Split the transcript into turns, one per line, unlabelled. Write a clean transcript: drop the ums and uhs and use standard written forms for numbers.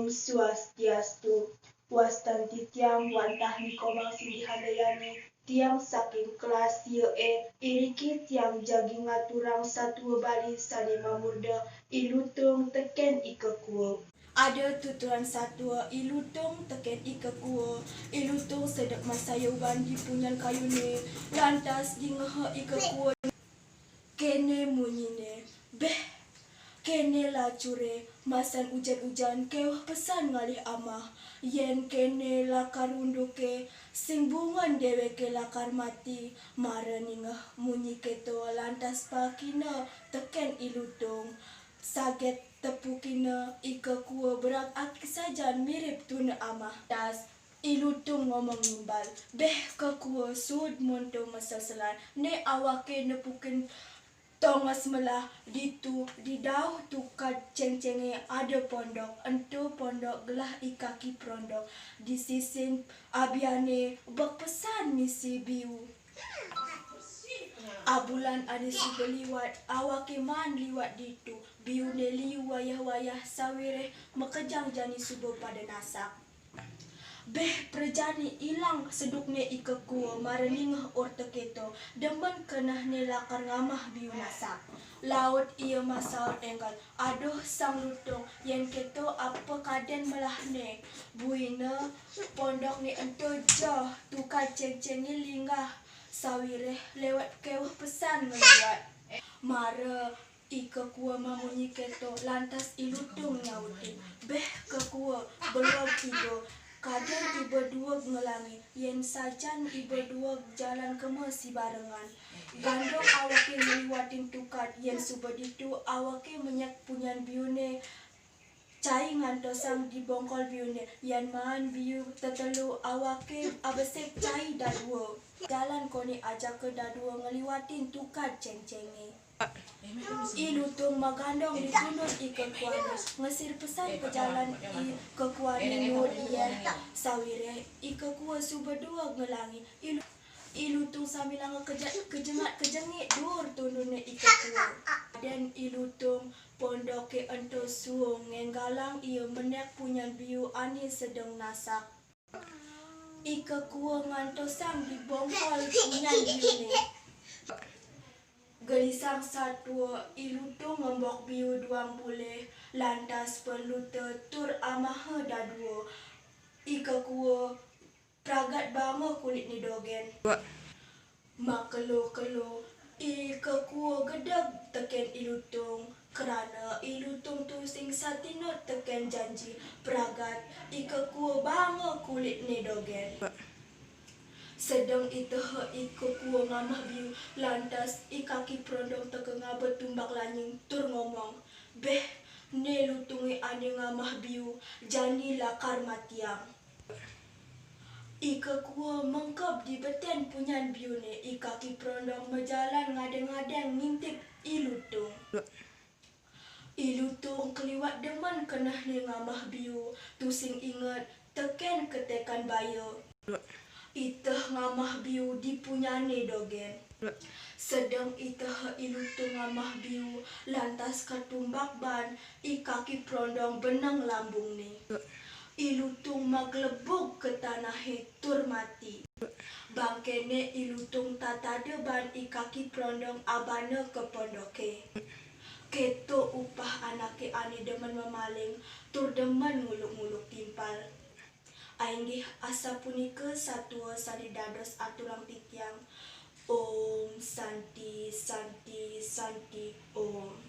Swastiastu. Wastan titiang wantah nikomang sindihandayani tiang saking kelas ye iriki tiang jagi ngaturang satu bali sani mamurda ilutung teken ikekuo. Ada tuturan satu ilutung teken ikekuo, ilutung sedek masayuban di punyan kayune, lantas di ngehe ikekuo. Kene munyine, beh, kene lacure, masan ujan-ujan kewah pesan ngalih amah, yen kene lakar unduke, sing bungan deweke lakar mati, mareningah munyi keto lantas pakina teken ilutung, saget tepukina ikekuo berak aki sajan mirip tuna amah. Das ilutung ngomong nimbal, beh kekuo sud monto masasalan, ne awake nepukin tongas melah ditu di dauh tukad ceng-cenge ada pondok, ento pondok gelah ikaki prondok, di sisin abiane berpesan misi biu. Abulan ada si beliwat, awake man liwat ditu, biu ne liu wayah-wayah sawireh mekejang jani subuh pada nasak. Beh perjani ilang sedukne ikekuo mareningah orteketo demen kenah ne lakar ngamah biu nasak. Laut ia masaut enggal, aduh sang lutung yen keto apa kaden melahne, buina pondok ni ento joh tukar ceng-cengi linggah sawireh lewat kewah pesan ngeliwat. Mara ikekuo mamunyi keto lantas ilutung nyautin, beh kekuo belum tiba. Kadang iba dua ngelangi, yen sajan iba dua jalan kema si barengan. Gandong awake ngeliwatin tukat, yen subad itu awake menyak punyan biune. Cai ngantosang di bongkol biune, yen maan biu tetelu awake abesek cai dadua. Jalan koni ajak ke dadua ngeliwatin tukat ceng-cengi. Ilutung magandong ditunut ikekuane, ngesir pesan pejalan ikekuane nur iya sawire ikekua subedua ngelangi ilutung sambil kejengat kejengit dur tunune ikekua. Dan ilutung pondoke ento suung ngenggalang ia menek punyan biu ani sedang nasak. Ikekua ngantosang di bongkol punyan biune. Gelisang satu ilutung ngembok biu duang pulih, lantas perlu tetur amah dadua. Ikekuo pragat bango kulit ni dogen. Makelo-kelo ikekuo gedeg teken ilutung, kerana ilutung tu sing satinut teken janji pragat ikekuo bango kulit ni dogen. Sedang itu ikekuo ngamah biu, lantas ikaki prondong tekenga betumbak lanying tur ngomong, beh ne lutungi ane ngamah biu jani lakar matiang. Ikekuo mengkep di beten punyan biu ne, ikaki prondong mejalan ngadeng-ngadeng ngintip ilutung. Ilutung keliwat demen kenah ne ngamah biu, tusing inget teken ketekan bayo. Iteh ngamah biu di punyane dogen. Sedang iteh ilutung ngamah biu, lantas katumbak ban ikaki prondong benang lambung ni. Ilutung maglebuk ke tanah tur mati. Bangkene ilutung tatade ban ikaki prondong abane ke pondoke. Keto upah anake ane demen memaling, tur demen nguluk-nguluk timpal. Ainggih asa punika satua sani dados aturan titiang. Om Santi Santi Santi Om.